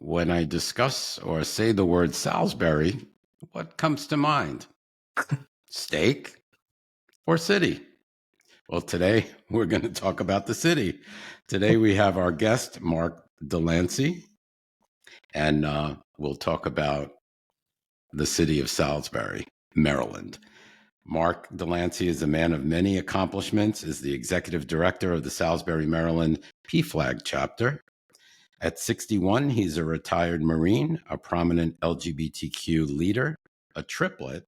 When I discuss or say the word Salisbury, what comes to mind? Steak or city? Well, today we're going to talk about the city. Today we have our guest, Mark DeLancey, and we'll talk about the city of Salisbury, Maryland. Mark DeLancey is a man of many accomplishments, is the executive director of the Salisbury, Maryland PFLAG chapter. At 61, he's a retired Marine, a prominent LGBTQ leader, a triplet,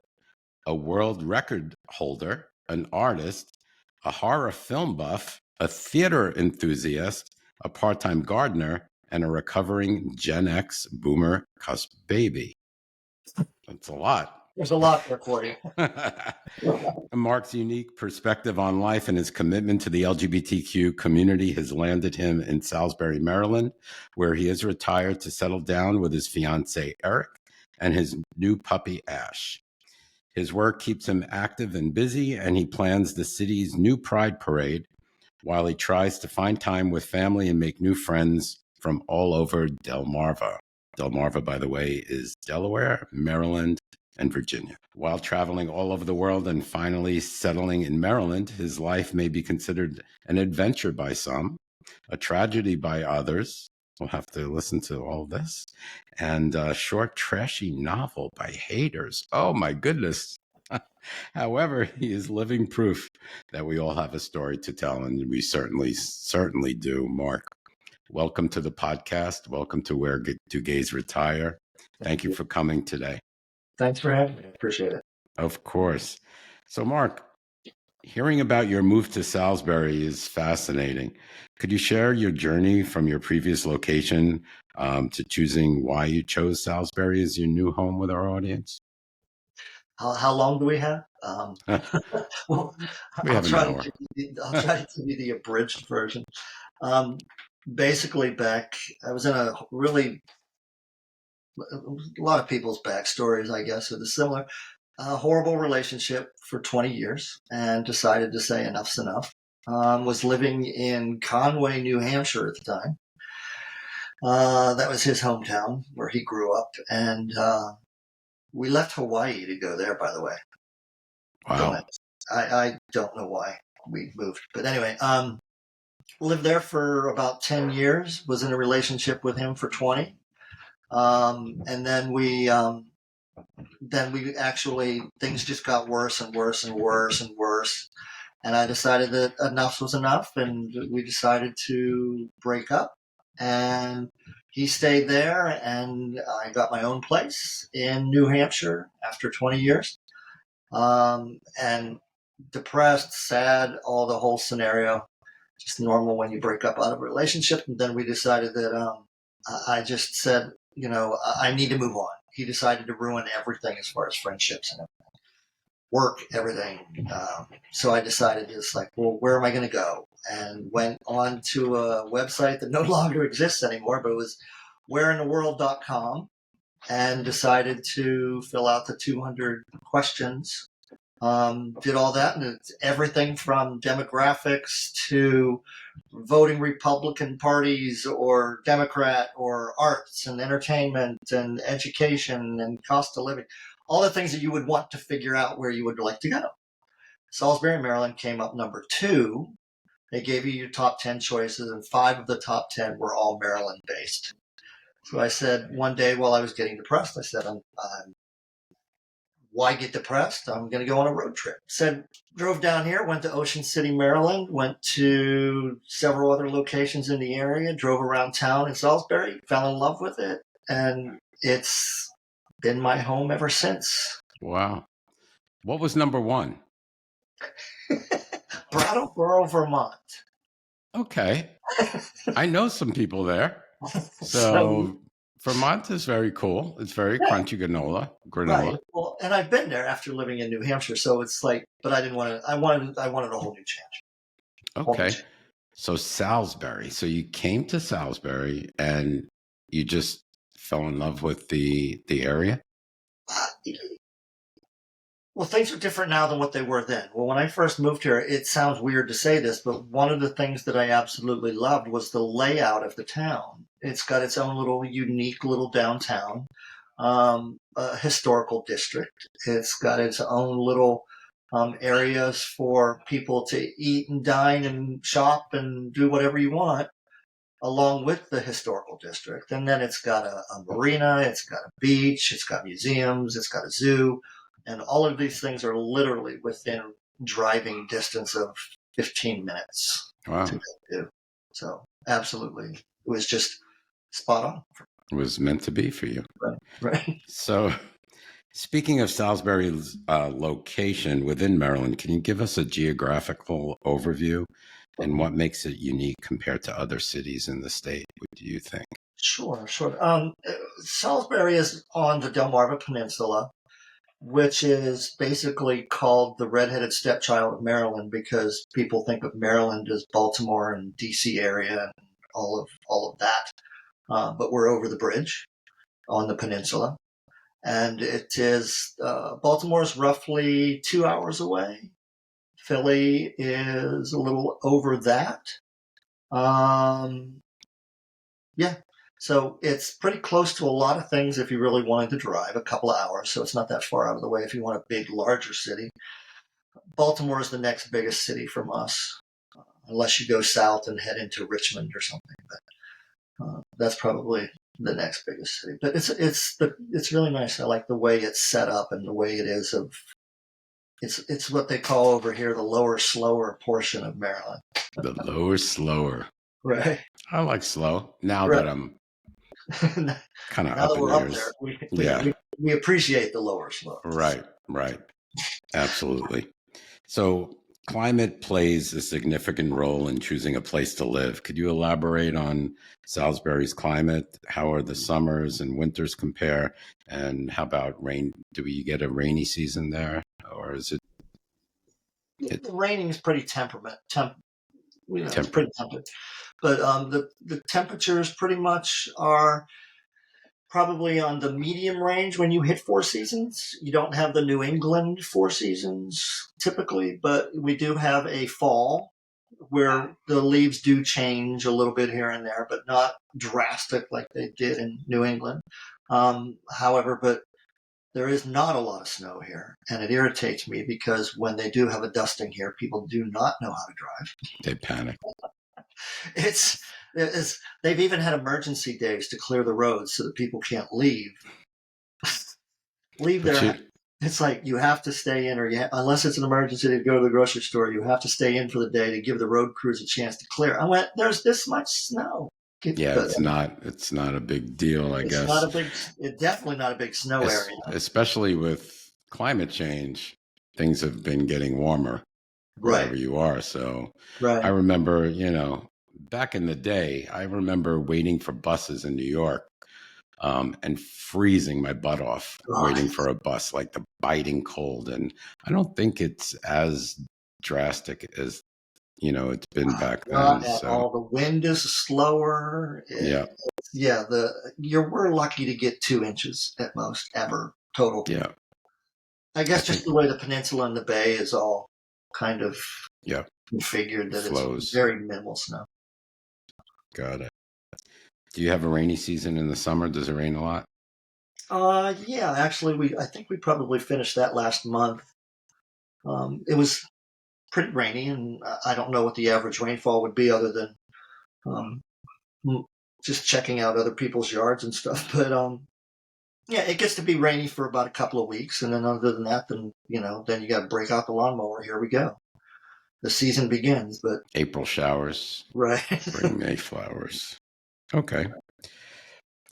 a world record holder, an artist, a horror film buff, a theater enthusiast, a part-time gardener, and a recovering Gen X boomer cusp baby. That's a lot. There's a lot there for you. Mark's unique perspective on life and his commitment to the LGBTQ community has landed him in Salisbury, Maryland, where he is retired to settle down with his fiancée, Eric, and his new puppy, Ash. His work keeps him active and busy, and he plans the city's new Pride Parade while he tries to find time with family and make new friends from all over Delmarva. Delmarva, by the way, is Delaware, Maryland, and Virginia. While traveling all over the world and finally settling in Maryland, his life may be considered an adventure by some, a tragedy by others. We'll have to listen to all this. And a short, trashy novel by haters. Oh, my goodness. However, he is living proof that we all have a story to tell, and we certainly do. Mark, welcome to the podcast. Welcome to Where Do Gays Retire. Thank you for coming today. Thanks for having me. I appreciate it. Of course. So, Mark, hearing about your move to Salisbury is fascinating. Could you share your journey from your previous location to choosing why you chose Salisbury as your new home with our audience? How long do we have? Well, We have an hour. I'll try to give you the abridged version. Basically, I was in a lot of people's backstories, I guess, are similar. A horrible relationship for 20 years and decided to say enough's enough. Was living in Conway, New Hampshire at the time. That was his hometown where he grew up. And we left Hawaii to go there, by the way. Wow. I don't know why we moved. But anyway, lived there for about 10 years, was in a relationship with him for 20. And then we actually, things just got worse and worse and worse and worse. And I decided that enough was enough, and we decided to break up. And he stayed there, and I got my own place in New Hampshire after 20 years. And depressed, sad, all the whole scenario, just normal when you break up out of a relationship. And then we decided that I just said, I need to move on. He decided to ruin everything as far as friendships and work, everything. So I decided just well, where am I going to go? And went on to a website that no longer exists anymore, but it was whereintheworld.com, and decided to fill out the 200 questions. Did all that, and it's everything from demographics to voting Republican parties or Democrat, or arts and entertainment and education and cost of living, all the things that you would want to figure out where you would like to go. Salisbury, Maryland came up number 2. They gave you your top 10 choices, and 5 of the top 10 were all Maryland based. So I said one day while I was getting depressed, I said, why get depressed? I'm going to go on a road trip. Drove down here, went to Ocean City, Maryland, went to several other locations in the area, drove around town in Salisbury, fell in love with it, and it's been my home ever since. Wow. What was number 1? Brattleboro, Vermont. Okay. I know some people there. So Vermont is very cool. It's very crunchy granola. Right. Well, and I've been there after living in New Hampshire, so it's but I didn't want to. I wanted a whole new change. Okay. So Salisbury. So you came to Salisbury and you just fell in love with the area? Well, things are different now than what they were then. Well, when I first moved here, it sounds weird to say this, but one of the things that I absolutely loved was the layout of the town. It's got its own little unique little downtown, a historical district. It's got its own little areas for people to eat and dine and shop and do whatever you want, along with the historical district. And then it's got a marina, it's got a beach, it's got museums, it's got a zoo, and all of these things are literally within driving distance of 15 minutes Wow. to do. So absolutely, it was just spot on. It was meant to be for you. Right. So, speaking of Salisbury's location within Maryland, can you give us a geographical overview and what makes it unique compared to other cities in the state? What do you think? Sure. Salisbury is on the Delmarva Peninsula, which is basically called the redheaded stepchild of Maryland because people think of Maryland as Baltimore and DC area and all of that. But we're over the bridge on the peninsula, and it is Baltimore is roughly 2 hours away. Philly is a little over that. Yeah. So it's pretty close to a lot of things if you really wanted to drive a couple of hours. So it's not that far out of the way if you want a big, larger city. Baltimore is the next biggest city from us, unless you go south and head into Richmond or something. But that's probably the next biggest city. But it's really nice. I like the way it's set up and the way it is. It's what they call over here the lower, slower portion of Maryland. The lower, slower. Right. I like slow now Right. that I'm kind of Now up that in we're up years. there, we appreciate the lower slope. Right. Absolutely. So, climate plays a significant role in choosing a place to live. Could you elaborate on Salisbury's climate? How are the summers and winters compare? And how about rain? Do we get a rainy season there, or is it? The raining is pretty it's Temp- pretty temperate. But the temperatures pretty much are probably on the medium range when you hit 4 seasons. You don't have the New England 4 seasons typically, but we do have a fall where the leaves do change a little bit here and there, but not drastic like they did in New England. However, but there is not a lot of snow here, and it irritates me because when they do have a dusting here, people do not know how to drive. They panic. They've even had emergency days to clear the roads so that people can't leave their. It's like you have to stay in, or unless it's an emergency to go to the grocery store, you have to stay in for the day to give the road crews a chance to clear. I went, there's this much snow. It's not a big deal, I guess. It's definitely not a big snow area. Especially with climate change, things have been getting warmer wherever you are. So I remember, back in the day, I remember waiting for buses in New York and freezing my butt off waiting for a bus, like the biting cold. And I don't think it's as drastic as, it's been back then. Not at all. The wind is slower. We're lucky to get 2 inches at most ever total. Yeah. I guess just the way the peninsula and the bay is all kind of configured that it's very minimal snow. Got it. Do you have a rainy season in the summer? Does it rain a lot? Yeah, actually, I think we probably finished that last month. It was pretty rainy, and I don't know what the average rainfall would be other than just checking out other people's yards and stuff. But it gets to be rainy for about a couple of weeks, and then other than that, then you got to break out the lawnmower. Here we go. The season begins. But April showers, right? Spring Mayflowers. Okay.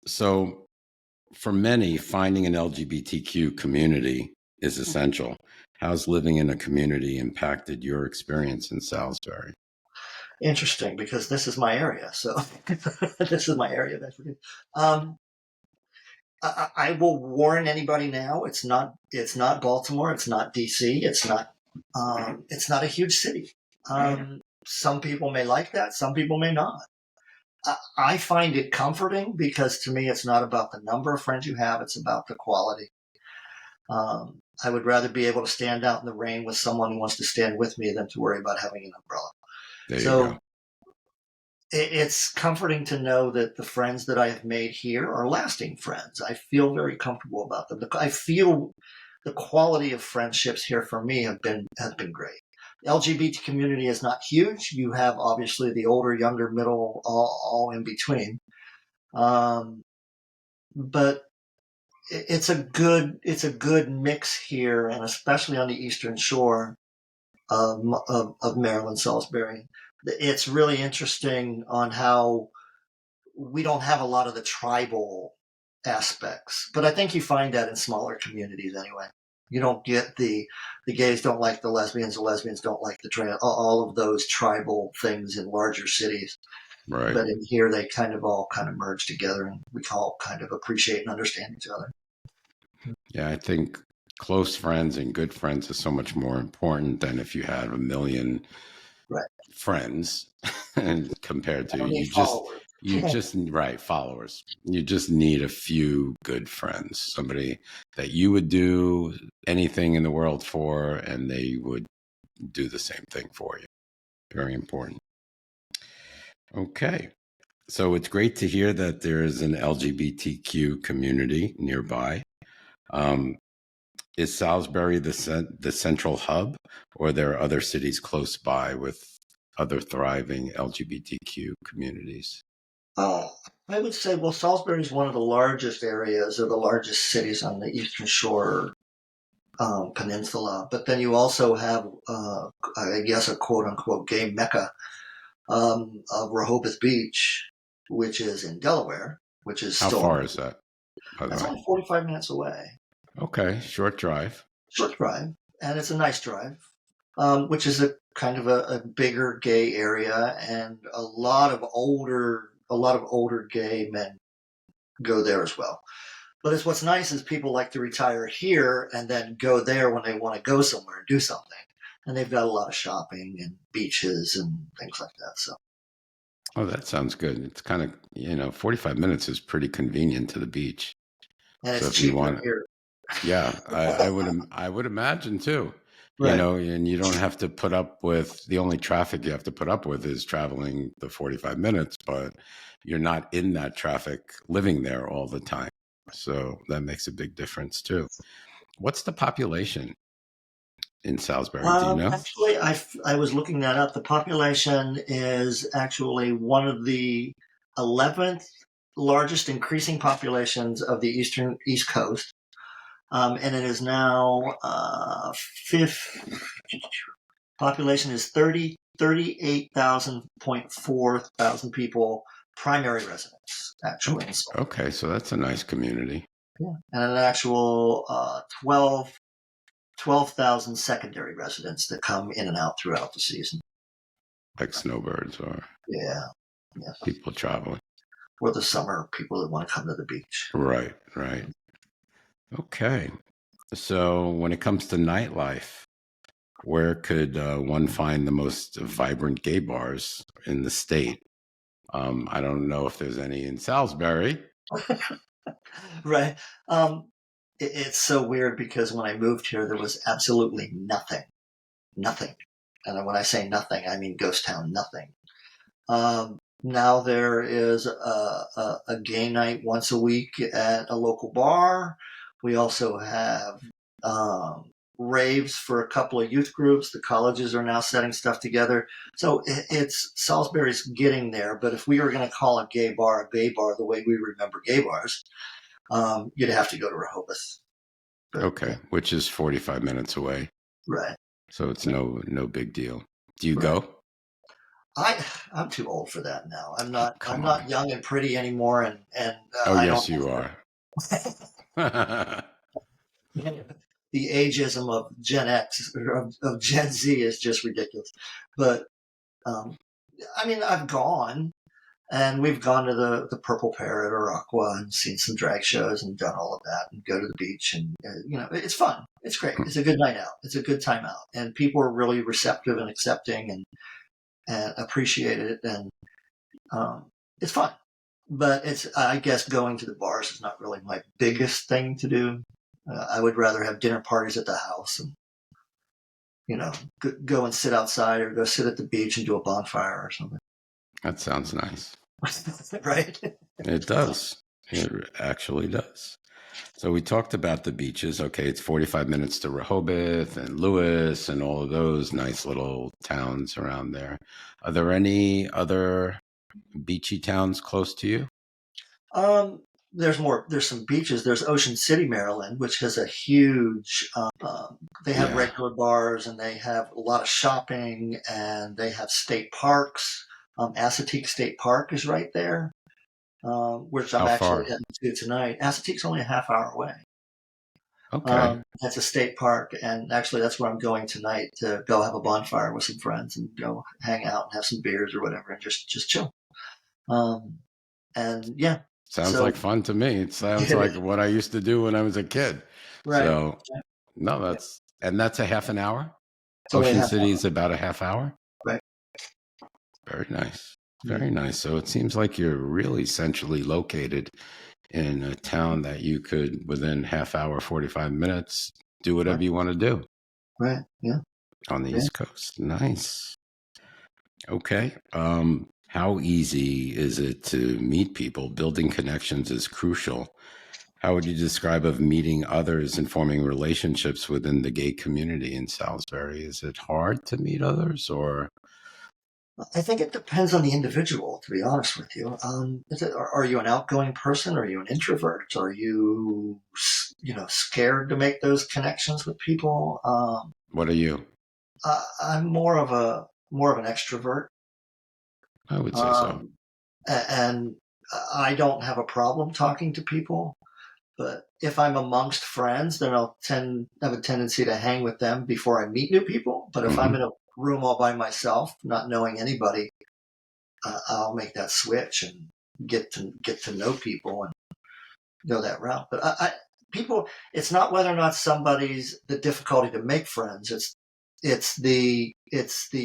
So, for many, finding an LGBTQ community is essential. How's living in a community impacted your experience in Salisbury? Interesting, because this is my area. So this is my area. I will warn anybody now. It's not Baltimore. It's not DC. It's not a huge city. Some people may like that. Some people may not. I find it comforting because to me, it's not about the number of friends you have. It's about the quality. I would rather be able to stand out in the rain with someone who wants to stand with me than to worry about having an umbrella. There you go. it's comforting to know that the friends that I have made here are lasting friends. I feel very comfortable about them. I feel the quality of friendships here for me has been great. The LGBT community is not huge. You have obviously the older, younger, middle, all in between. But it's a good mix here, and especially on the Eastern Shore of Maryland, Salisbury. It's really interesting on how we don't have a lot of the tribal aspects, but I think you find that in smaller communities anyway. You don't get the gays don't like the lesbians don't like the trans, all of those tribal things in larger cities. Right. But in here, they all merge together, and we all kind of appreciate and understand each other. Yeah, I think close friends and good friends is so much more important than if you have a million Right. friends and compared to Followers. right, followers. You just need a few good friends, somebody that you would do anything in the world for, and they would do the same thing for you. Very important. Okay. So it's great to hear that there is an LGBTQ community nearby. Is Salisbury the central hub, or there are other cities close by with other thriving LGBTQ communities? I would say, well, Salisbury is one of the largest areas or the largest cities on the Eastern Shore peninsula. But then you also have, I guess, a quote unquote gay mecca of Rehoboth Beach, which is in Delaware, which is How still. far is that, by the That's way? only 45 minutes away. Okay, short drive. Short drive, and it's a nice drive, which is a kind of a bigger gay area, and a lot of older gay men go there as well. But what's nice is people like to retire here and then go there when they want to go somewhere and do something. And they've got a lot of shopping and beaches and things like that. So. Oh, that sounds good. It's kind of, 45 minutes is pretty convenient to the beach. And So it's if you cheaper want, here. yeah, I would imagine too. Right. And you don't have to put up with the only traffic you have to put up with is traveling the 45 minutes, but you're not in that traffic living there all the time. So that makes a big difference too. What's the population in Salisbury? Do you know? Actually, I was looking that up. The population is actually one of the 11th largest increasing populations of the East Coast. And it is now fifth. Population is 38,000.4 thousand people, primary residents, actually. Okay, so that's a nice community. Yeah. And an actual 12,000 secondary residents that come in and out throughout the season. Like snowbirds or people traveling. Or the summer people that want to come to the beach. Right. Okay. So when it comes to nightlife, where could one find the most vibrant gay bars in the state? I don't know if there's any in Salisbury. Right. It's so weird because when I moved here, there was absolutely nothing. And when I say nothing, I mean ghost town, nothing. Now there is a gay night once a week at a local bar. We also have raves for a couple of youth groups. The colleges are now setting stuff together. So Salisbury's getting there. But if we were going to call a gay bar the way we remember gay bars, you'd have to go to Rehoboth. But, okay, which is 45 minutes away. Right. So it's no big deal. Do you go? I'm too old for that now. I'm not young and pretty anymore, and yes, you are. The ageism of Gen X or of Gen Z is just ridiculous. But I've gone, and we've gone to the Purple Parrot or Aqua and seen some drag shows and done all of that, and go to the beach, and it's fun. It's great. It's a good night out. It's a good time out, and people are really receptive and accepting and appreciate it, and it's fun. But I guess going to the bars is not really my biggest thing to do. I would rather have dinner parties at the house and, go and sit outside or go sit at the beach and do a bonfire or something. That sounds nice. Right? It does. It actually does. So we talked about the beaches. Okay, it's 45 minutes to Rehoboth and Lewis and all of those nice little towns around there. Are there any other beachy towns close to you? Um, there's more. There's some beaches. There's Ocean City, Maryland, which has a huge. They have Yeah. regular bars, and they have a lot of shopping, and they have state parks. Assateague State Park is right there, which I'm How actually far? heading to tonight. Assateague's only a half hour away. Okay. That's a state park, and actually, that's where I'm going tonight to go have a bonfire with some friends and go hang out and have some beers or whatever, and just chill. Um, and yeah, Sounds so like fun to me. It sounds it like is what I used to do when I was a kid. right. So, no, Yeah, that's a half an hour. it's only a Ocean half City hour, is about a half hour. right? Very nice. Mm, Very nice. So it seems like you're really centrally located in a town that you could, within half hour, 45 minutes, do right, whatever you want to do right. Yeah, on the yeah. East Coast. Nice. Okay. How easy is it to meet people? Building connections is crucial. How would you describe of meeting others and forming relationships within the gay community in Salisbury? Is it hard to meet others or I think it depends on the individual, to be honest with you. Are you an outgoing person? Are you an introvert? Are you, scared to make those connections with people? what are you? I'm more of an extrovert, I would say so. um, and I don't have a problem talking to people. But if I'm amongst friends, then have a tendency to hang with them before I meet new people. But if I'm in Hmm. a room all by myself, not knowing anybody, I'll make that switch and get to know people and go that route. But people, it's not whether or not somebody's the difficulty to make friends. It's the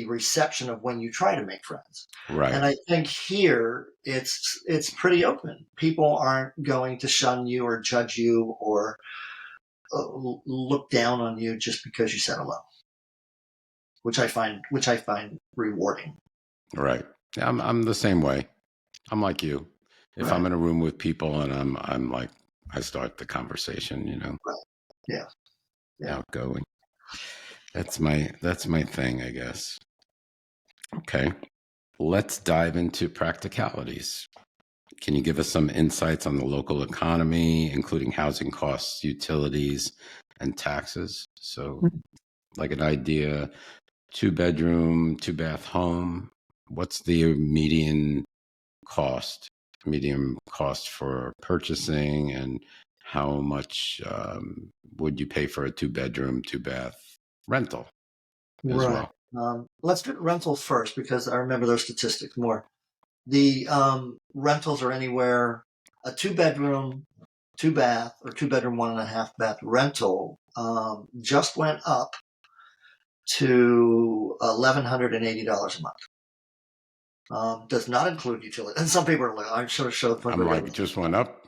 reception of when you try to make friends. Right. And I think here it's pretty open. People aren't going to shun you or judge you or look down on you just because you said hello, which I find rewarding. Right. Yeah, I'm the same way. I'm like you. If I'm Right. in a room with people and I'm like I start the conversation, Right. Yeah. Yeah. outgoing. That's my thing, I guess. Okay. Let's dive into practicalities. Can you give us some insights on the local economy, including housing costs, utilities, and taxes? So, like an idea, 2 bedroom, 2 bath home. What's the medium cost for purchasing, and how much would you pay for a 2 bedroom, 2 bath rental as Right. well? Let's do rentals first because I remember those statistics more. The rentals are anywhere a 2 bedroom, 2 bath, or 2 bedroom, 1.5 bath rental just went up to $1,180 a month. Does not include utility. And some people are like, I'm sure show the point I'm they're like, getting. it just went up.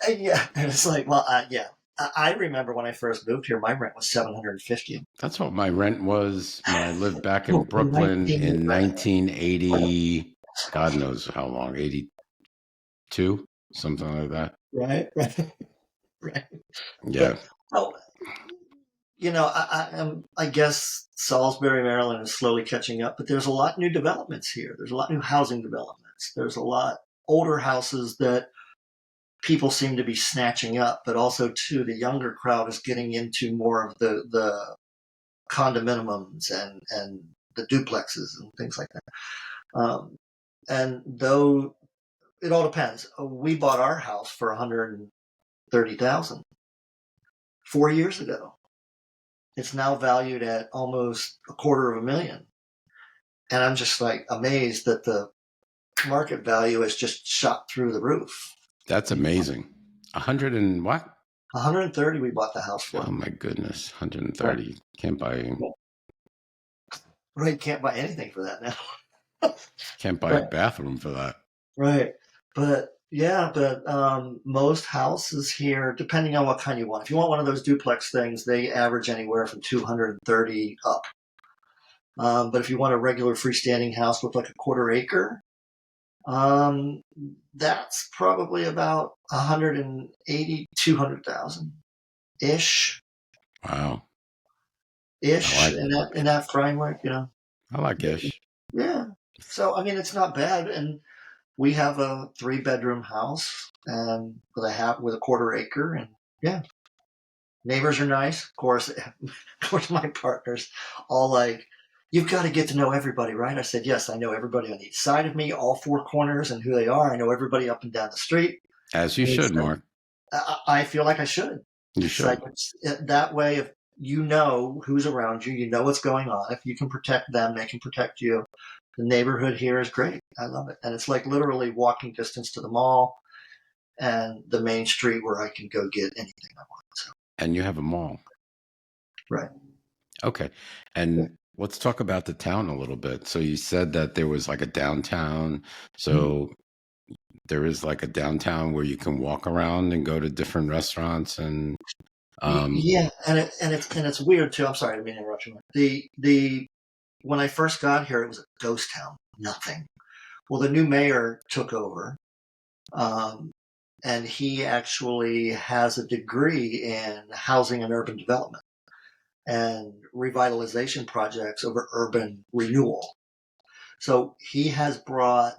Yeah, and it's like, well, yeah. I remember when I first moved here, my rent was $750. That's what my rent was when I lived back in Oh, in Brooklyn 19, in right, 1980. God knows how long, 82, something like that. right, right, right. Yeah. But oh, I guess Salisbury, Maryland is slowly catching up, but there's a lot new developments here. There's a lot new housing developments. There's a lot older houses that people seem to be snatching up, but also too the younger crowd is getting into more of the condominiums and the duplexes and things like that. And though it all depends, we bought our house for 130,000 4 years ago. It's now valued at almost $250,000, and I'm just like amazed that the market value has just shot through the roof. That's amazing. 100 and what? 130 we bought the house Oh for. my goodness. Right. 130. Can't buy Right, can't buy anything for that now. can't buy a Right, bathroom for that. right. But yeah, but most houses here, depending on what kind you want. If you want one of those duplex things, they average anywhere from 230 up. But if you want a regular freestanding house with like a quarter acre, um, that's probably about 180, 200,000 ish, Wow. I ish like in that framework, I like ish. Yeah. So I mean, it's not bad, and we have a 3-bedroom house and with a quarter acre, and yeah, neighbors are nice. Of course, my partner's all like, "You've got to get to know everybody, right?" I said, "Yes, I know everybody on each side of me, all 4 corners, and who they are. I know everybody up and down the street." As you And should, it's like, Mark. I feel like I should. You It's like should. that way. If you know who's around you, you know what's going on. If you can protect them, they can protect you. The neighborhood here is great. I love it, and it's like literally walking distance to the mall and the main street where I can go get anything I want. So, And you have a mall. right. Okay. Yeah. And let's talk about the town a little bit. So you said that there was like a downtown. Mhm. So there is like a downtown where you can walk around and go to different restaurants and um Yeah, and it's weird too. I'm sorry, I didn't mean to interrupt you. The when I first got here, it was a ghost town. Nothing. Well, the new mayor took over, um, and he actually has a degree in housing and urban development and revitalization projects over urban renewal. So he has brought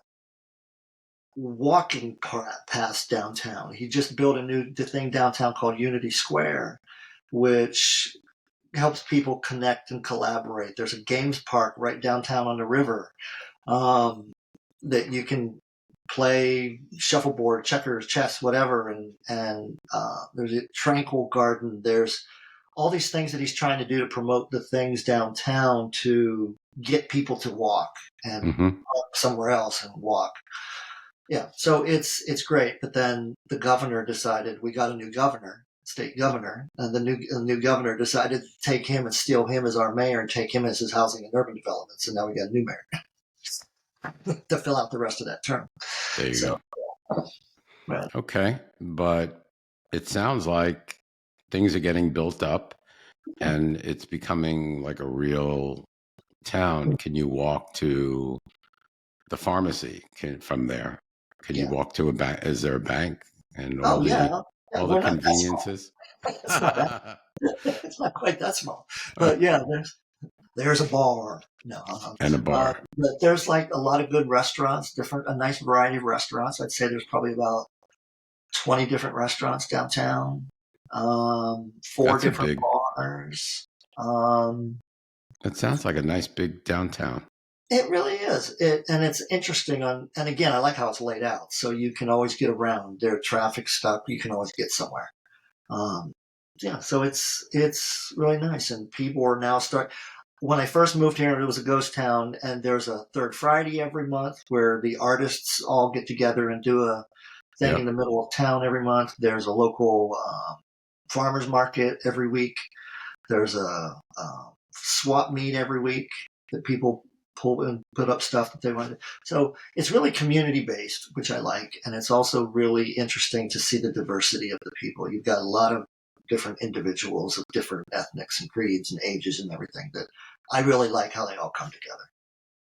walking paths downtown. He just built a new thing downtown called Unity Square, which helps people connect and collaborate. There's a games park right downtown on the river, um, that you can play shuffleboard, checkers, chess, whatever, and there's a tranquil garden. There's all these things that he's trying to do to promote the things downtown to get people to walk and mhm. walk somewhere else and walk. Yeah, so it's great. But then the governor decided we got a new governor, state governor, and the new governor decided to take him and steal him as our mayor and take him as his housing and urban development. So now we got a new mayor to fill out the rest of that term. There you So, go. right. Okay. But it sounds like things are getting built up and it's becoming like a real town. Can you walk to the pharmacy from there? Can you Yeah. walk to a bank? Is there a bank and Oh yeah. Yeah, all the we're not that small. conveniences? It's not that. It's not quite that small. But yeah, there's a bar. No, And a bar. but there's like a lot of good restaurants, a nice variety of restaurants. I'd say there's probably about 20 different restaurants downtown, 4 That's a different big, bars. Um, it sounds like a nice big downtown. it really is. And it's interesting and again, I like how it's laid out. So you can always get around. There are traffic stuck. You can always get somewhere. Um, yeah, so it's really nice. And people are now when I first moved here, it was a ghost town, and there's a third Friday every month where the artists all get together and do a thing in Yep. the middle of town every month. There's a local farmers market every week. There's a swap meet every week that people pull and put up stuff that they want. So it's really community based, which I like, and it's also really interesting to see the diversity of the people. You've got a lot of different individuals of different ethnics and creeds and ages and everything that I really like how they all come together.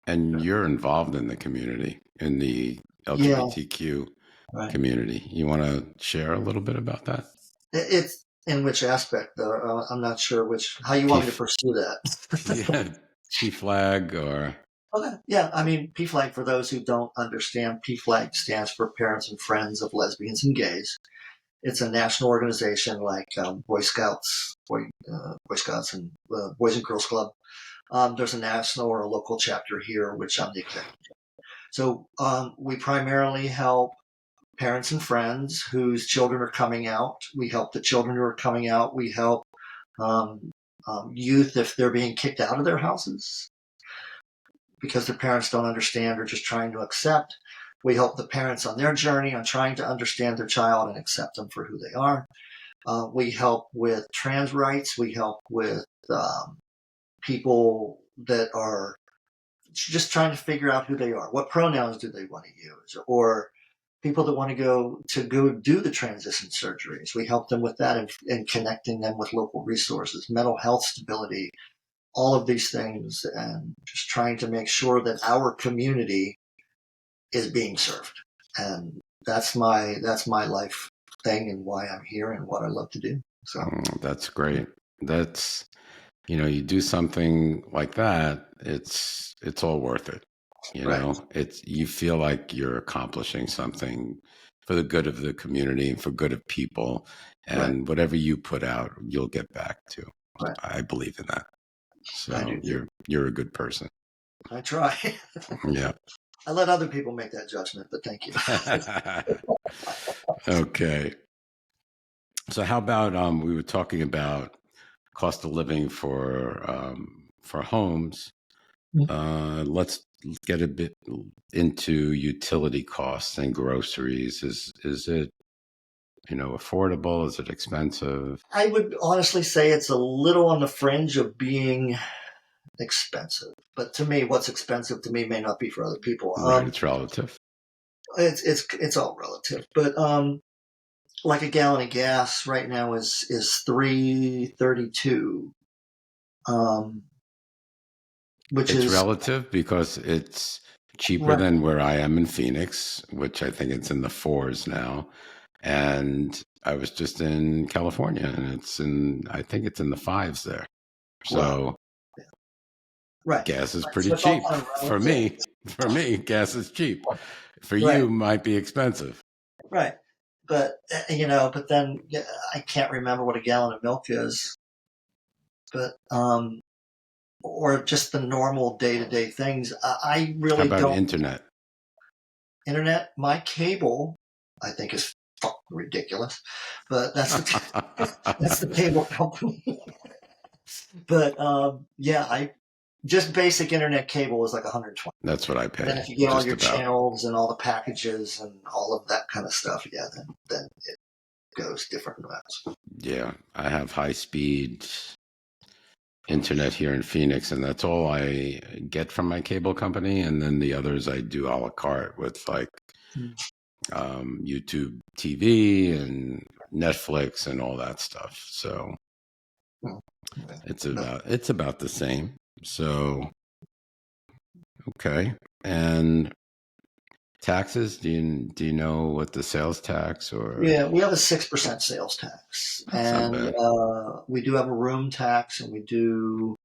And you're involved in the community, in the Yeah, LGBTQ right. community. You want to share a little bit about that? It's in which aspect though? I'm not sure how you P, want me to pursue that. yeah, P flag or Okay. Yeah, I mean, PFLAG, for those who don't understand, PFLAG stands for Parents and Friends of Lesbians and Gays. It's a national organization like Boy Scouts, Boy Scouts, and Boys and Girls Club. There's a national or a local chapter here, which I'm the executive. So we primarily help parents and friends whose children are coming out. We help the children who are coming out. We help um, youth if they're being kicked out of their houses because their parents don't understand or just trying to accept. We help the parents on their journey on trying to understand their child and accept them for who they are. We help with trans rights. We help with people that are just trying to figure out who they are. What pronouns do they want to use? Or people that want to go do the transition surgeries. We help them with that and connecting them with local resources, mental health stability, all of these things, and just trying to make sure that our community is being served. And that's my life thing, and why I'm here, and what I love to do. So That's great. That's, you do something like that, it's all worth it. right, You feel like you're accomplishing something for the good of the community, for good of people, right, and whatever you put out, you'll get back to. right. I believe in that. I So do too. you're a good person. I try. Yeah. I let other people make that judgment, but thank you. Okay. So how about we were talking about cost of living for homes. Let's get a bit into utility costs and groceries. Is it affordable? Is it expensive? I would honestly say it's a little on the fringe of being expensive, but to me, what's expensive to me may not be for other people. Right, it's relative. It's all relative, but like a gallon of gas right now is $3.32, which It's is relative because it's cheaper right. than where I am in Phoenix, which I think it's in the fours now. And I was just in California, and I think it's in the fives there. Wow. So Yeah. Right. gas is Right. pretty So it's all cheap kind of for relative. me. For me, gas is cheap. For Right. you, might be expensive. Right. But but then I can't remember what a gallon of milk is, but or just the normal day-to-day things. I How really about don't. internet? Internet, my cable, I think is ridiculous, but that's that's the cable company. But yeah, I just basic internet cable is like 120. That's what I And then pay, if you get all just your about. channels and all the packages and all of that kind of stuff, yeah, then it goes different amounts. Yeah, I have high speed internet here in Phoenix, and that's all I get from my cable company. And then the others I do a la carte with, like YouTube TV and Netflix and all that stuff. So Mm. Okay. it's about the same. So okay, and taxes. Do you know what the sales tax or? Yeah, we have a 6% sales tax, That's not and bad. we do have a room tax, and we don't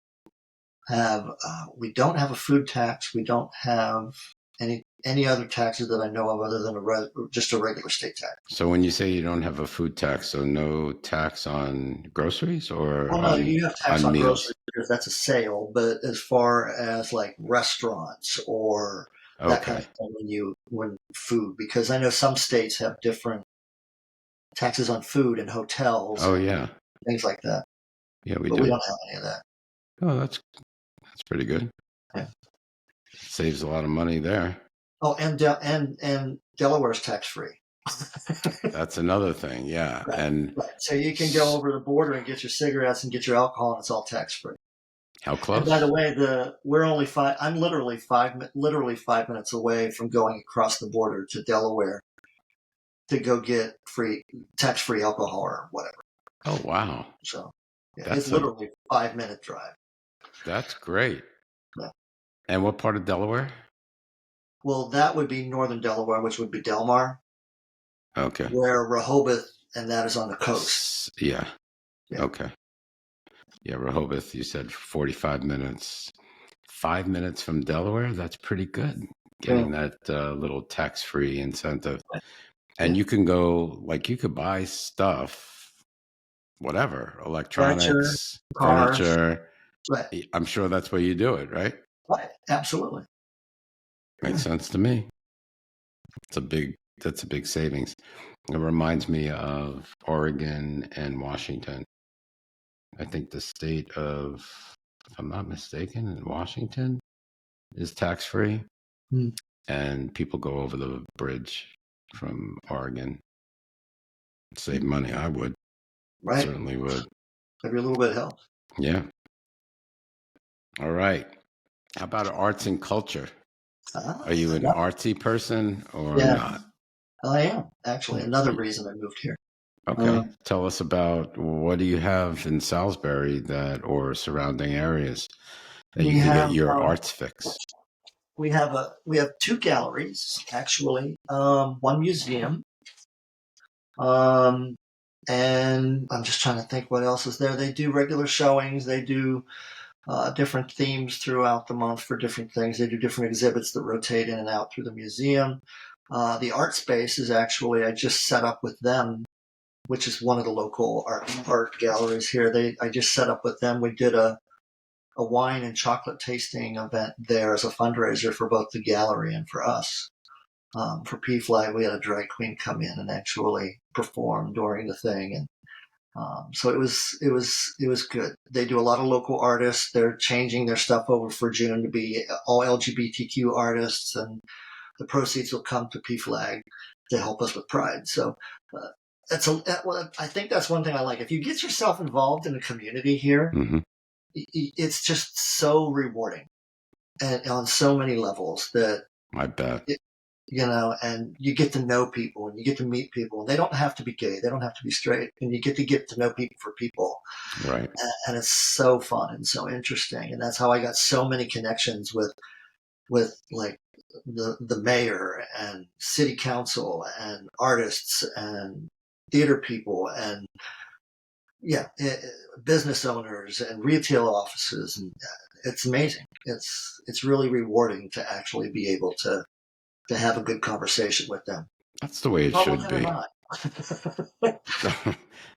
have a food tax. We don't have any other taxes that I know of other than just a regular state tax. So when you say you don't have a food tax, so no tax on groceries or Well, no, you have tax on on meals? groceries because that's a sale. But as far as like restaurants or that kind of Okay. thing, when food, because I know some states have different taxes on food and hotels Oh and yeah, things like that. yeah, we But we do. don't have any of that. Oh, that's pretty good. Yeah. Saves a lot of money there. Oh, and Delaware's tax free. That's another thing. Yeah, Right, and right. So you can go over the border and get your cigarettes and get your alcohol, and it's all tax free. how And by the close? way, we're only five. I'm literally 5 minutes away from going across the border to Delaware to go get tax free alcohol or whatever. Oh wow, So yeah, it's that's a literally 5 minute drive. that's great. Yeah. And what part of Delaware? Well, that would be northern Delaware, which would be Delmar, Okay. where Rehoboth and that is on the coast. Yeah. Yeah. Okay. Yeah, Rehoboth. You said 45 minutes. 5 minutes from Delaware. That's pretty good. Yeah. Getting that little tax-free incentive, Yeah. and you can go like you could buy stuff, whatever, Furniture, electronics, cars. furniture. Right. I'm sure that's where you do it, right? Right. Absolutely. Makes sense to me. That's a big savings. It reminds me of Oregon and Washington. I think the state of, if I'm not mistaken, in Washington is tax free, Hmm. and people go over the bridge from Oregon. Save money. I would Right. certainly would. Every little bit helps. Yeah. All right. How about arts and culture? Are you an Yeah. artsy person or Yeah, not? I am actually another reason I moved here. Okay. Tell us about what do you have in Salisbury that or surrounding areas that We you could get have your arts fix? we have two galleries actually, one museum, um, and I'm just trying to think what else is there. They do regular showings. They do different themes throughout the month for different things. They do different exhibits that rotate in and out through the museum. The art space is actually I just set up with them, which is one of the local art galleries here. I just set up with them. We did a wine and chocolate tasting event there as a fundraiser for both the gallery and for us. For PFLAG, we had a drag queen come in and actually perform during the thing, and so it was good. They do a lot of local artists. They're changing their stuff over for June to be all LGBTQ artists, and the proceeds will come to PFLAG to help us with Pride. So I think that's one thing I like. If you get yourself involved in the community here, Mm-hmm. it's just so rewarding, and on so many levels that I bet. and you get to know people and you get to meet people. They don't have to be gay. They don't have to be straight. And you get to know people for people. Right. And it's so fun and so interesting. And that's how I got so many connections with like the mayor and city council and artists and theater people and business owners and retail offices. And it's amazing. It's really rewarding to actually be able to have a good conversation with them. That's the way it should Republican or be. not.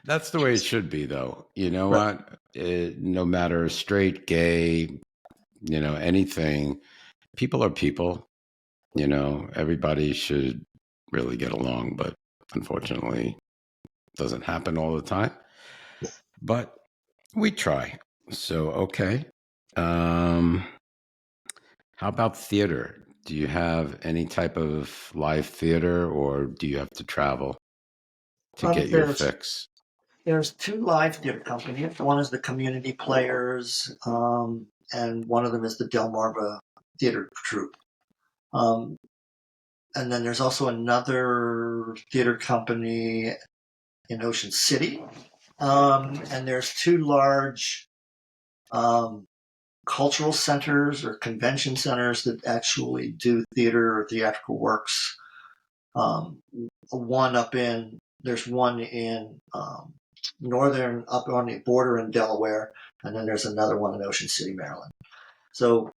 That's the way it should be, though. You know Right. what? No matter straight, gay, anything, people are people. Everybody should really get along, but unfortunately, it doesn't happen all the time. But we try. So, okay. How about theater? Do you have any type of live theater, or do you have to travel to get your fix? There's two live theater companies. One is the Community Players, and one of them is the Delmarva Theater Troupe. And then there's also another theater company in Ocean City. And there's two large cultural centers or convention centers that actually do theater or theatrical works. There's one in northern, up on the border in Delaware, and then there's another one in Ocean City, Maryland. So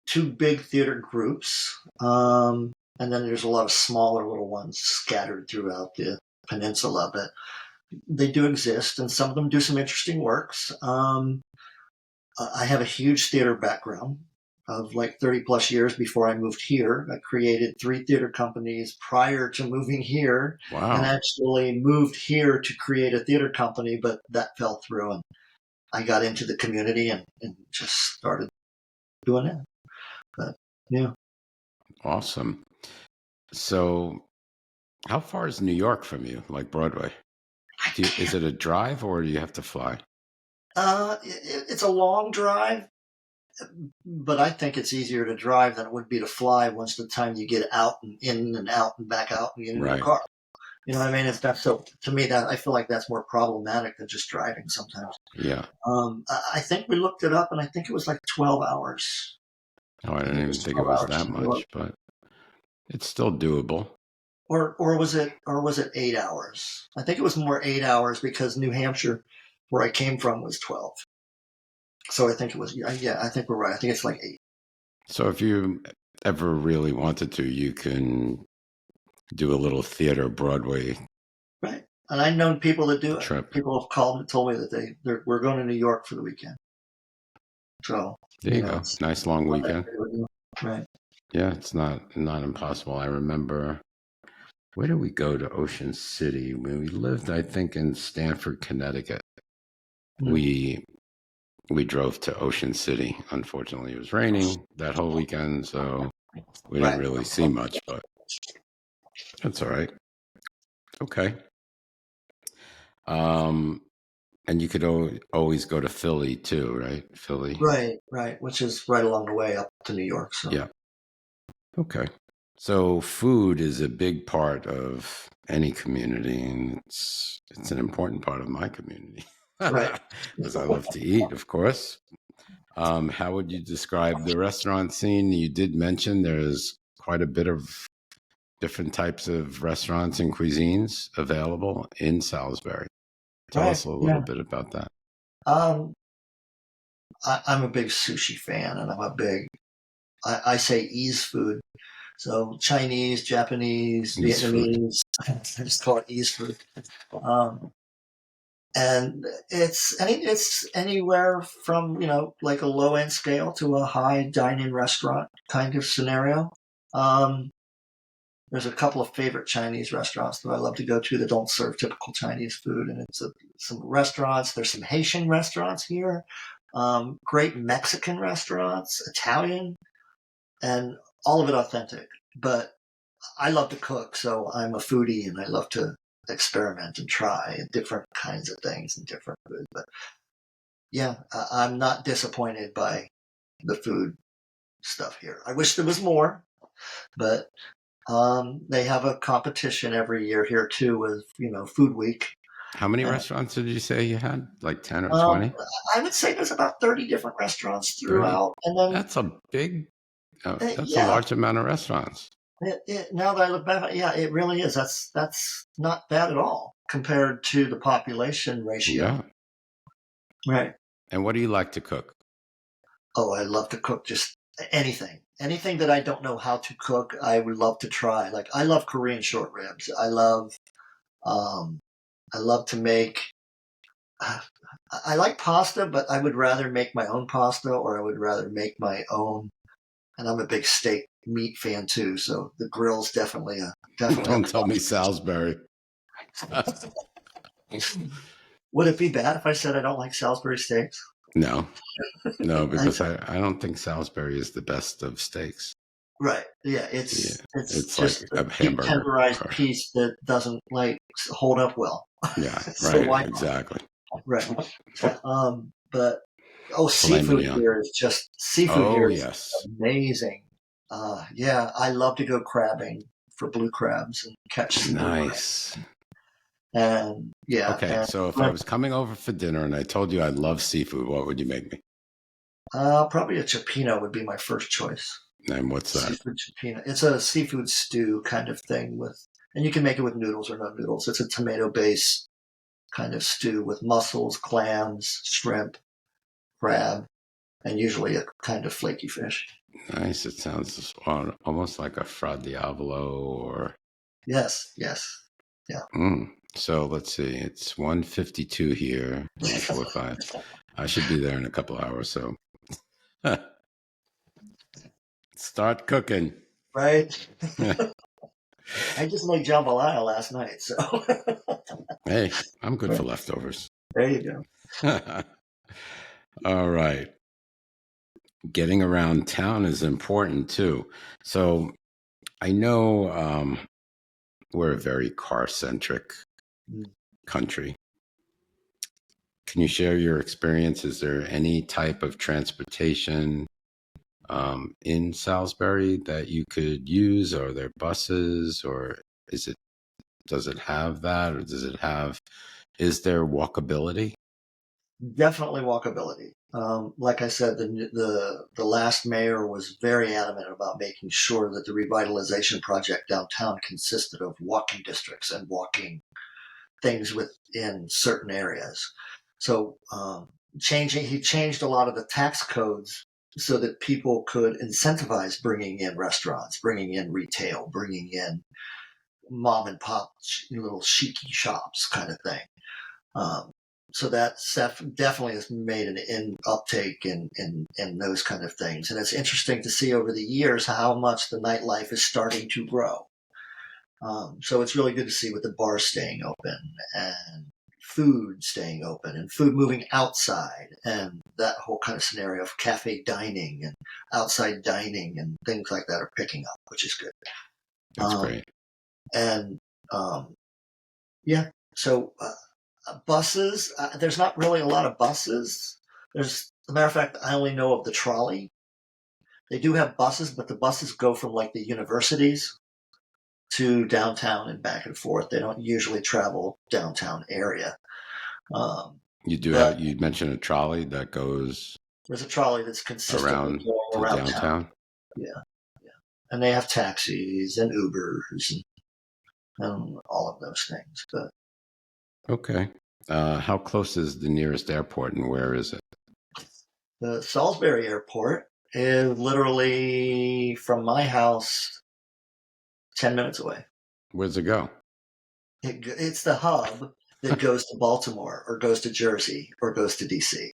two big theater groups, and then there's a lot of smaller little ones scattered throughout the peninsula, but they do exist, and some of them do some interesting works. I have a huge theater background of like 30 plus years before I moved here. I created 3 theater companies prior to moving here. Wow. And actually moved here to create a theater company, but that fell through and I got into the community and just started doing it. But yeah. Awesome. So how far is New York from you, like Broadway? Is it a drive or do you have to fly? It's a long drive, but I think it's easier to drive than it would be to fly once the time you get out and in and out and back out and get in the car. You know what I mean? So to me, that I feel like that's more problematic than just driving sometimes. Yeah. I think we looked it up, and I think it was like 12 hours. Oh, I didn't even think it was that much, but it's still doable. Or was it 8 hours? I think it was more 8 hours because New Hampshire, where I came from, was 12. So I think it was, I think we're right. I think it's like 8. So if you ever really wanted to, you can do a little theater Broadway. Right. And I've known people that do trip. it. People have called and told me that we're going to New York for the weekend. So there you go. Nice long weekend. Right. Yeah, it's not impossible. I remember, where did we go to Ocean City? When we lived, I think, in Stamford, Connecticut. Mm-hmm. We drove to Ocean City. Unfortunately, it was raining that whole weekend, so we didn't really see much, but that's all right. Okay. And you could always go to Philly too, right? Philly. Right. Which is right along the way up to New York. So. Yeah. Okay. So food is a big part of any community, and it's an important part of my community Right. because I love to eat, of course. How would you describe the restaurant scene? You did mention there's quite a bit of different types of restaurants and cuisines available in Salisbury. Tell Right. us a little Yeah. bit about that. Um, I'm a big sushi fan, and I say ease food. So Chinese, Japanese, Ease food. Vietnamese, I just call it ease food. Um, and it's anywhere from like a low end scale to a high dining restaurant kind of scenario. Um, there's a couple of favorite Chinese restaurants that I love to go to that don't serve typical Chinese food, and some restaurants. There's some Haitian restaurants here, great Mexican restaurants, Italian, and all of it authentic. But I love to cook, so I'm a foodie, and I love to experiment and try different kinds of things and different foods. But yeah, I'm not disappointed by the food stuff here. I wish there was more, but they have a competition every year here too with Food Week. How many And, restaurants did you say you had? Like 10 or um, 20? I would say there's about 30 different restaurants 30. throughout, and then That's a big, that's a yeah, large amount of restaurants. now that I look back, yeah, it really is. That's not bad at all compared to the population ratio. Yeah. Right. And what do you like to cook? Oh, I love to cook just anything. Anything that I don't know how to cook, I would love to try. Like I love Korean short ribs. Um, I love to make. I like pasta, but I would rather make my own pasta, or I would rather make my own. And I'm a big steak meat fan too, so the grill's definitely a Don't tell me plus. Salisbury. Would it be bad if I said I don't like Salisbury steaks? No, I, because I don't think Salisbury is the best of steaks. right. Yeah, Yeah, it's it's like just a a big hamburger. tenderized piece that doesn't like hold up well. Yeah, So right, why not? exactly. Right. But Filet mignon. seafood Oh, here is yes. amazing. Yeah, I love to go crabbing for blue crabs and catch some blue crabs. Nice. And yeah, Okay, and so if I was coming over for dinner and I told you I love seafood, what would you make me? probably a cioppino would be my first choice. And what's that? Seafood cioppino. It's a seafood stew kind of thing and you can make it with noodles or no noodles. It's a tomato base kind of stew with mussels, clams, shrimp, crab, and usually a kind of flaky fish. Nice. It sounds almost like a fra diavolo or. Yes. Yeah. So let's see. It's 1:52 here. 1:45. I should be there in a couple hours. So start cooking. Right. I just made jambalaya last night, so Hey, I'm good for leftovers. there you go. All right. Getting around town is important too. So I know we're a very car-centric country. Can you share your experience? Is there any type of transportation in Salisbury that you could use? Are there buses, or does it have that, or is there walkability? Definitely walkability. Like I said, the last mayor was very adamant about making sure that the revitalization project downtown consisted of walking districts and walking things within certain areas. So he changed a lot of the tax codes so that people could incentivize bringing in restaurants, bringing in retail, bringing in mom and pop little chic shops kind of thing. So that stuff definitely has made an uptake in those kind of things. And it's interesting to see over the years how much the nightlife is starting to grow. So it's really good to see with the bars staying open and food staying open and food moving outside and that whole kind of scenario of cafe dining and outside dining and things like that are picking up, which is good. That's great. And yeah, so buses, there's not really a lot of buses. As a matter of fact, I only know of the trolley. They do have buses, but the buses go from like the universities to downtown and back and forth. They don't usually travel downtown area. You mentioned a trolley that goes There's a trolley that's consistently around going to around downtown. town. Yeah. And they have taxis and Ubers and all of those things. But Okay. How close is the nearest airport, and where is it? the Salisbury Airport is literally from my house 10 minutes away. Where's it go? It's the hub that goes to Baltimore or goes to Jersey or goes to DC.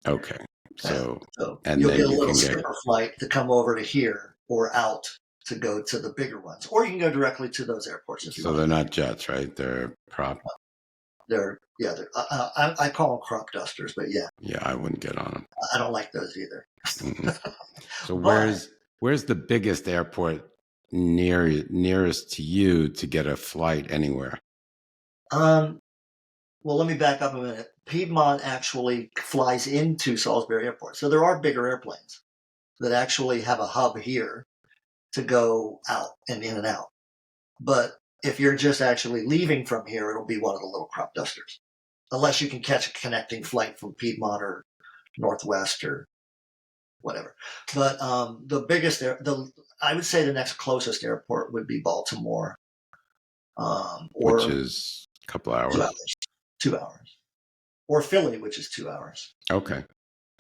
Okay. So and you'll then get a you little can skipper flight to come over to here or out to go to the bigger ones, or you can go directly to those airports if you want. So they're not jets, right? They're prop. I call them crop dusters, but yeah. Yeah, I wouldn't get on them. I don't like those either. So where's the biggest airport nearest to you to get a flight anywhere? Well, let me back up a minute. Piedmont actually flies into Salisbury Airport. So there are bigger airplanes that actually have a hub here to go out and in and out. But if you're just actually leaving from here, it'll be one of the little crop dusters. Unless you can catch a connecting flight from Piedmont or Northwest or whatever. But the biggest, I would say the next closest airport would be Baltimore. Which is a couple hours. 2 hours. Or Philly, which is 2 hours. Okay.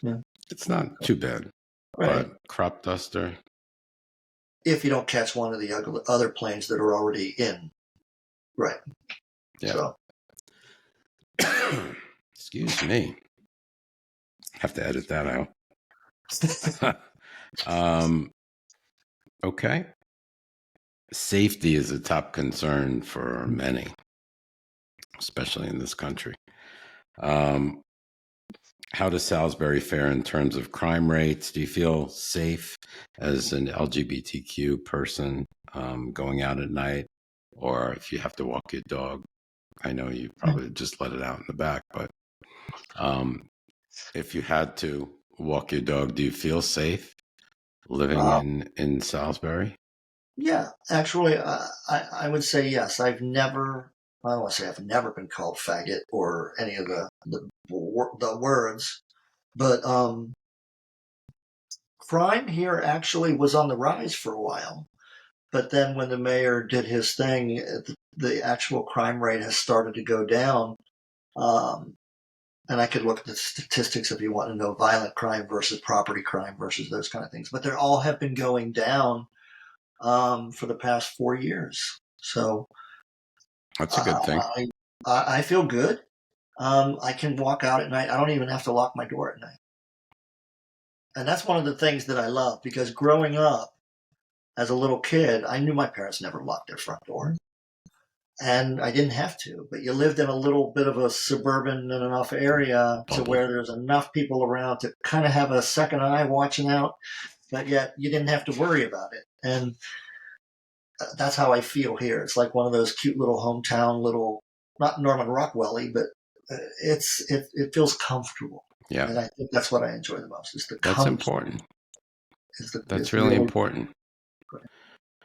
Yeah. It's not too bad. Right. But crop duster. If you don't catch one of the other planes that are already in. Right. Yeah. So. Excuse me. Have to edit that out. Okay. Safety is a top concern for many, especially in this country. How does Salisbury fare in terms of crime rates? Do you feel safe as an LGBTQ person going out at night? Or if you have to walk your dog? I know you probably just let it out in the back, but if you had to walk your dog, do you feel safe living in Salisbury? Yeah, actually, I would say yes. I don't want to say I've never been called faggot or any of the words, but crime here actually was on the rise for a while. But then when the mayor did his thing, the actual crime rate has started to go down. And I could look at the statistics if you want to know violent crime versus property crime versus those kind of things. But they all have been going down for the past 4 years. So that's a good thing. I feel good. I can walk out at night. I don't even have to lock my door at night. And that's one of the things that I love, because growing up as a little kid, I knew my parents never locked their front door. And I didn't have to, but you lived in a little bit of a suburban and enough area to where there's enough people around to kind of have a second eye watching out, but yet you didn't have to worry about it. And that's how I feel here. It's like one of those cute little hometown, not Norman Rockwell-y, but it feels comfortable. Yeah. And I think that's what I enjoy the most. Is the That's comfort. important. That's really important.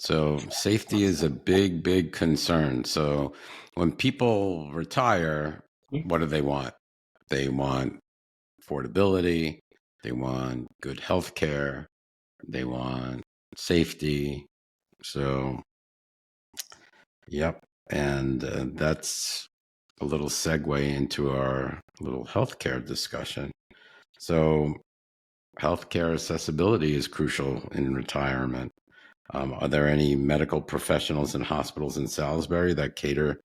So safety is a big, big concern. So when people retire, what do they want? They want affordability. They want good health care. They want safety. So, yep. And that's a little segue into our little healthcare discussion. So healthcare accessibility is crucial in retirement. Are there any medical professionals and hospitals in Salisbury that cater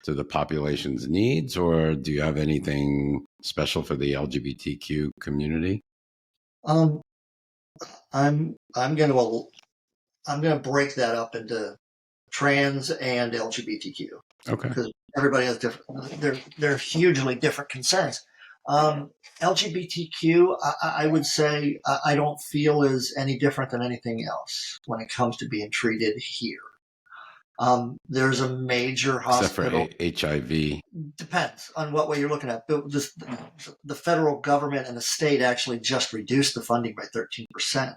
to the population's needs, or do you have anything special for the LGBTQ community? I'm gonna break that up into trans and LGBTQ. Okay. Because everybody has different. They're hugely different concerns. LGBTQ, I would say, I don't feel is any different than anything else when it comes to being treated here. There's a major hospital. Except for HIV. Depends on what way you're looking at. The federal government and the state actually just reduced the funding by 13%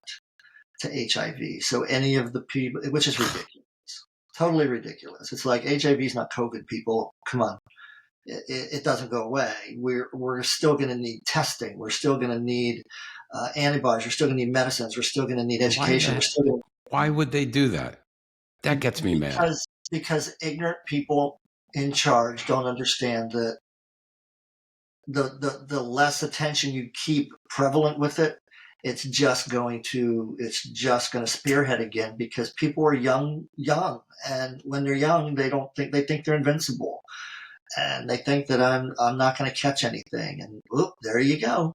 to HIV. So any of the people, which is ridiculous. Totally ridiculous. It's like HIV is not COVID, people. Come on. It doesn't go away. We're still going to need testing. We're still going to need antibodies. We're still going to need medicines. We're still going to need education. Why would they do that? That gets me mad. Because ignorant people in charge don't understand that the less attention you keep prevalent with it, it's just going to spearhead again, because people are young, and when they're young, they think they're invincible, and they think that I'm not going to catch anything, and there you go.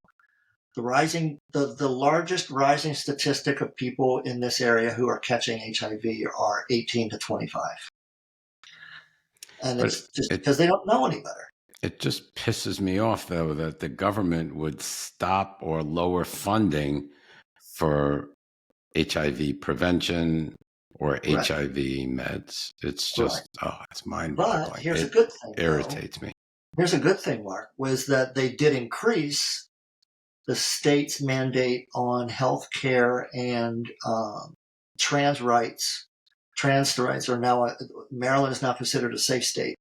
The largest rising statistic of people in this area who are catching HIV are 18 to 25, and it's just because they don't know any better. It just pisses me off, though, that the government would stop or lower funding for HIV prevention or HIV meds. It's just, it's mind-boggling. But here's a good thing. It irritates me. Here's a good thing, Mark, was that they did increase the state's mandate on health care and trans rights. Trans rights are now, Maryland is now considered a safe state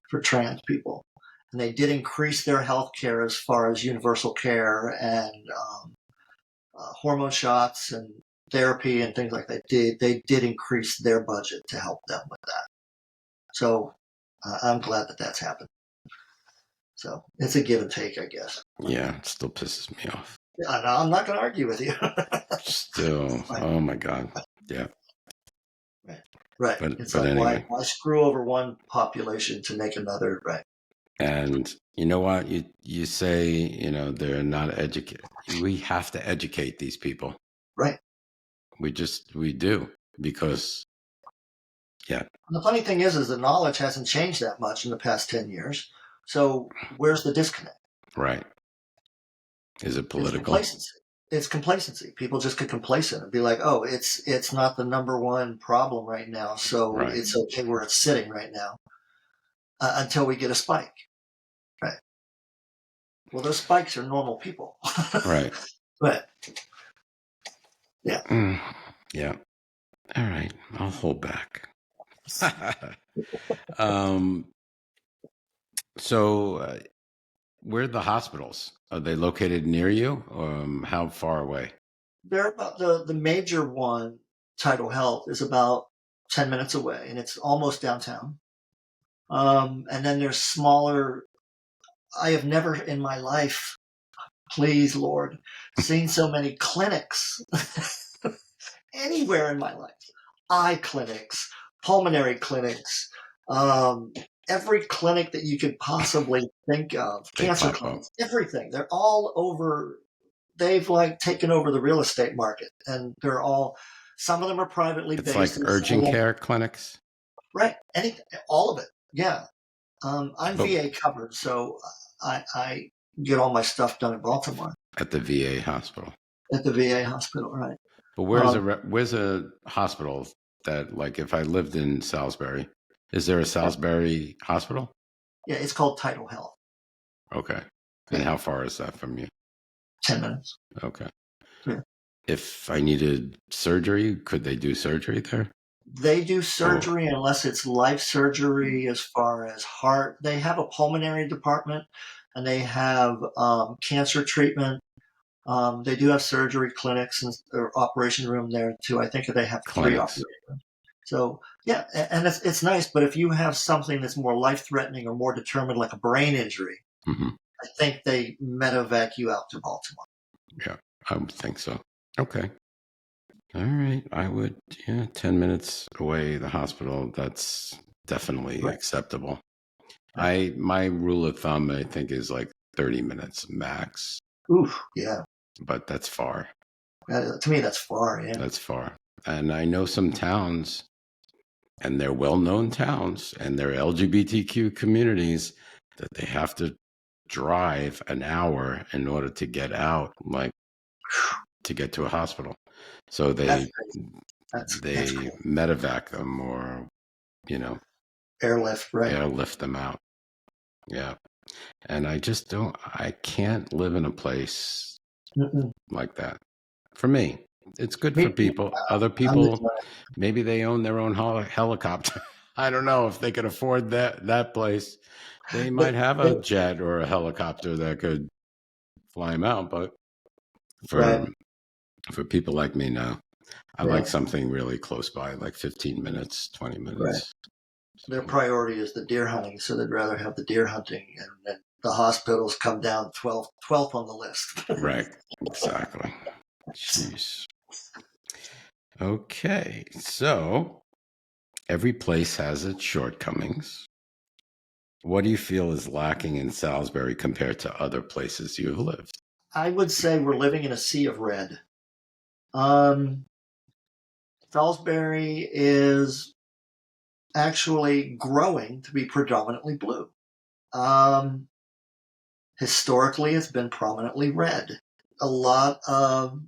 for trans people. And they did increase their health care as far as universal care and hormone shots and therapy and things like that. They did increase their budget to help them with that. So I'm glad that that's happened. So it's a give and take, I guess. Yeah, it still pisses me off. I'm not going to argue with you. Still, oh my God. Yeah. Right. It's like, anyway. Why screw over one population to make another right? And you know what? You say, they're not educated. We have to educate these people. Right. We do, because, yeah. And the funny thing is the knowledge hasn't changed that much in the past 10 years. So where's the disconnect? Right. Is it political? It's complacency. People just get complacent and be like, oh, it's not the number one problem right now, so it's okay where it's sitting right now until we get a spike. Right. Well, those spikes are normal people. Right. But, yeah. Yeah. All right. I'll hold back. So, where are the hospitals? Are they located near you? How far away? They're about the major one, Tidal Health, is about 10 minutes away, and it's almost downtown. And then there's smaller. I have never in my life, please Lord, seen so many clinics anywhere in my life. Eye clinics, pulmonary clinics, every clinic that you could possibly think of, cancer clinics, everything. They're all over. They've taken over the real estate market, and they're all. Some of them are privately based. It's like urgent care clinics, right? Anything, all of it. Yeah, I'm VA covered, so I get all my stuff done in Baltimore at the VA hospital. At the VA hospital, right? But where's a hospital that, if I lived in Salisbury, is there a Salisbury hospital? Yeah, it's called Tidal Health. Okay. And how far is that from you? 10 minutes. Okay. Yeah. If I needed surgery, could they do surgery there? They do surgery unless it's life surgery as far as heart. They have a pulmonary department, and they have cancer treatment. They do have surgery clinics and operation room there too. I think they have 3 operation rooms. So yeah, and it's nice. But if you have something that's more life-threatening or more determined, like a brain injury, I think they medevac you out to Baltimore. Yeah, I would think so. Okay. All right. I would, 10 minutes away, the hospital, that's definitely acceptable. My rule of thumb, I think, is 30 minutes max. Oof, yeah. But that's far. To me, that's far, yeah. That's far. And I know some towns, and they're well-known towns, and they're LGBTQ communities, that they have to drive an hour in order to get out, to get to a hospital. So they medevac them, or, airlift, right? Airlift them out. Yeah. And I can't live in a place like that. For me, it's good Me for too. people. Other I'm the people, maybe they own their own helicopter. I don't know if they could afford that place. They but, might have but a jet or a helicopter that could fly them out, but right, for for people like me, no. I like right, something really close by, like 15 minutes, 20 right. minutes. Their So, priority is the deer hunting, so they'd rather have the deer hunting, and then the hospitals come down 12th on the list. right, exactly. Jeez. Okay, so every place has its shortcomings. What do you feel is lacking in Salisbury compared to other places you've lived? I would say we're living in a sea of red. Um, Salisbury is actually growing to be predominantly blue. Um, Historically, it's been prominently red. A lot of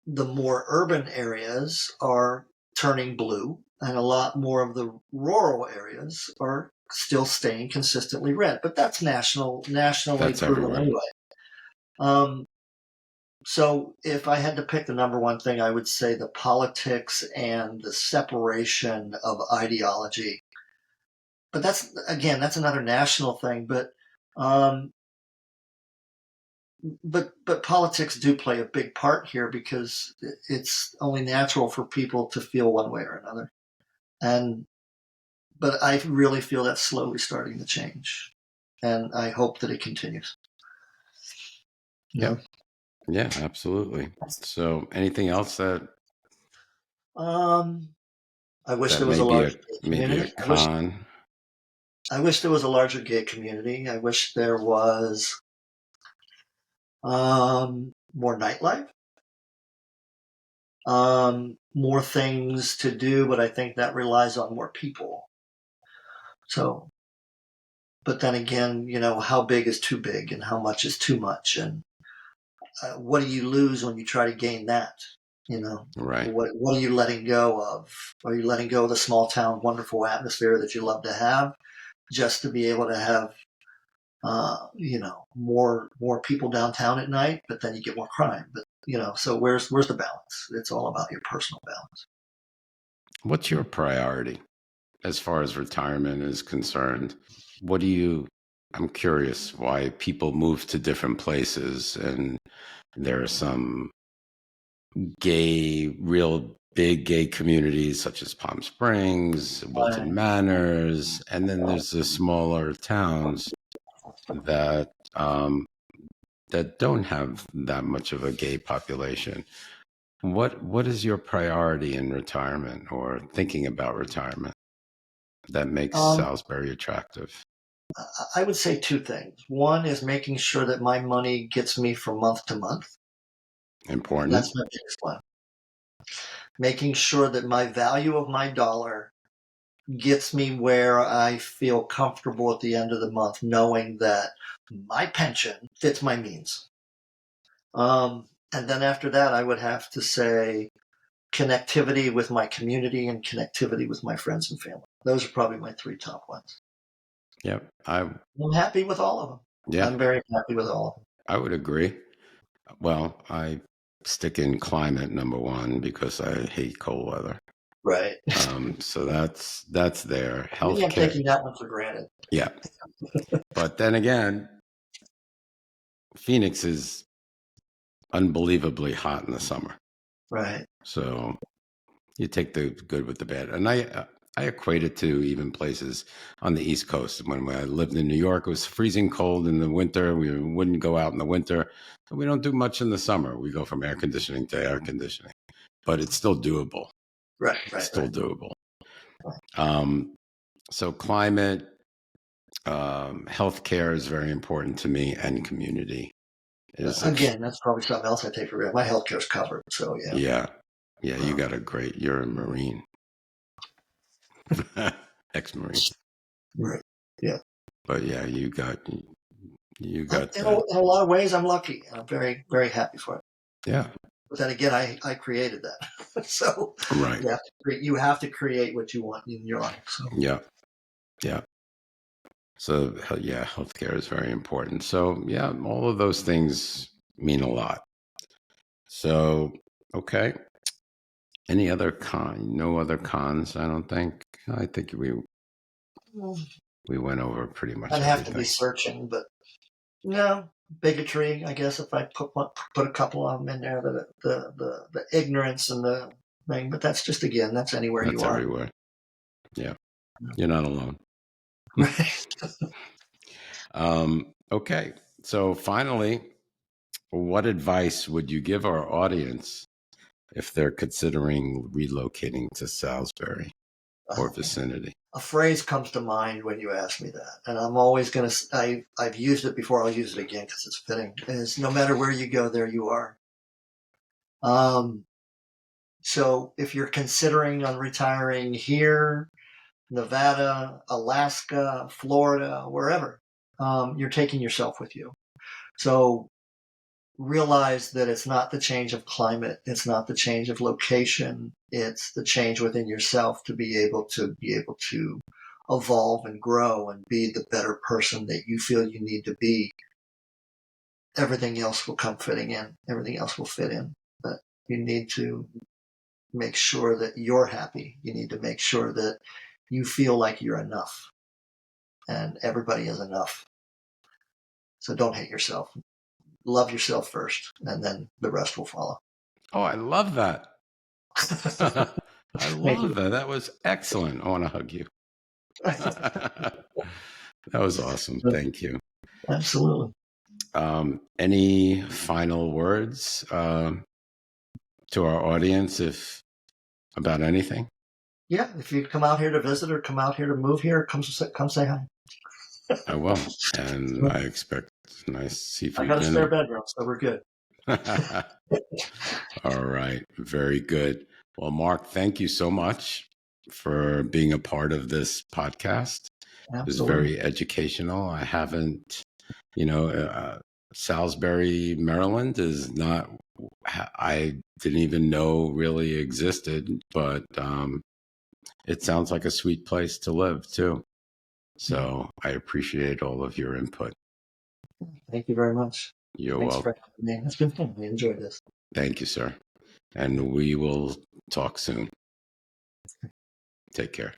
the more urban areas are turning blue, and a lot more of the rural areas are still staying consistently red. But that's nationally That's proven everywhere. anyway. Um, so if I had to pick the number one thing, I would say the politics and the separation of ideology. But that's another national thing. Um, but politics do play a big part here because it's only natural for people to feel one way or another. And but I really feel that's slowly starting to change, and I hope that it continues. You know, Yep. Yeah, absolutely. So, anything else um, I wish that there was may a be larger a gay maybe a community. con? I wish there was a larger gay community. I wish there was more nightlife, more things to do, but I think that relies on more people. So, but then again, how big is too big and how much is too much, and what do you lose when you try to gain that? Right. What are you letting go of? Are you letting go of the small town wonderful atmosphere that you love to have, just to be able to have more people downtown at night, but then you get more crime. But so where's the balance? It's all about your personal balance. What's your priority as far as retirement is concerned? What do you I'm curious why people move to different places, and there are some real big gay communities such as Palm Springs, Wilton Right. Manors, and then there's the smaller towns that that don't have that much of a gay population. What is your priority in retirement or thinking about retirement that makes Um, Salisbury attractive? I would say two things. One is making sure that my money gets me from month to month. Important? That's my biggest one. Making sure that my value of my dollar gets me where I feel comfortable at the end of the month, knowing that my pension fits my means. And then after that, I would have to say connectivity with my community and connectivity with my friends and family. Those are probably my three top ones. Yep. I'm happy with all of them. Yeah, I'm very happy with all of them. I would agree. Well, I stick in climate number one because I hate cold weather. Right. So that's there. Maybe I'm Healthcare. taking that one for granted. Yeah. But then again, Phoenix is unbelievably hot in the summer. Right. So you take the good with the bad. And I equate it to even places on the East Coast. When I lived in New York, it was freezing cold in the winter. We wouldn't go out in the winter. So we don't do much in the summer. We go from air conditioning to air conditioning, but it's still doable. Right. It's Right. still Right. doable. Um, so climate, healthcare is very important to me, and community is Again, that's probably something else I take for granted. My healthcare is covered, so yeah. yeah, yeah. You Um, got a great. You're a Marine, ex-Marine, right. Yeah. but yeah, you got In that. a lot of ways, I'm lucky. I'm very, very happy for it. Yeah, But then again, I created that. So right. you have to create what you want in your life. So Yeah, yeah. So yeah, healthcare is very important. So yeah, all of those things mean a lot. So Okay. Any other no other cons, I don't think. I think we went over pretty much I'd have to be everything. searching, but no bigotry. I guess if I put a couple of them in there, the ignorance and the thing. But that's just that's anywhere That's you are. everywhere. Yeah, you're not alone. Right. Okay, so finally, what advice would you give our audience if they're considering relocating to Salisbury or vicinity? A phrase comes to mind when you ask me that, and I'm always going to. I've used it before. I'll use it again because it's fitting. Is no matter where you go, there you are. So if you're considering on retiring here, Nevada, Alaska, Florida, wherever, you're taking yourself with you. So realize that it's not the change of climate, it's not the change of location, it's the change within yourself to be able to evolve and grow and be the better person that you feel you need to be. Everything else will come fitting in. Everything else will fit in. But you need to make sure that you're happy. You need to make sure that you feel like you're enough. And everybody is enough. So don't hate yourself. Love yourself first, and then the rest will follow. Oh, I love that. I Thank love you. that. That was excellent. I want to hug you. That was awesome. Thank you. Absolutely. Any final words to our audience about anything? Yeah, if you come out here to visit or come out here to move here, come say hi. I will, and I expect nice seafood I got a dinner. spare bedroom, so we're good. All right, very good. Well, Mark, thank you so much for being a part of this podcast. Absolutely. It was very educational. I haven't, Salisbury, Maryland is not, I didn't even know really existed, but it sounds like a sweet place to live too. So I appreciate all of your input. Thank you very much. You're Thanks welcome. for having me. It's been fun. I enjoyed this. Thank you, sir. And we will talk soon. Take care.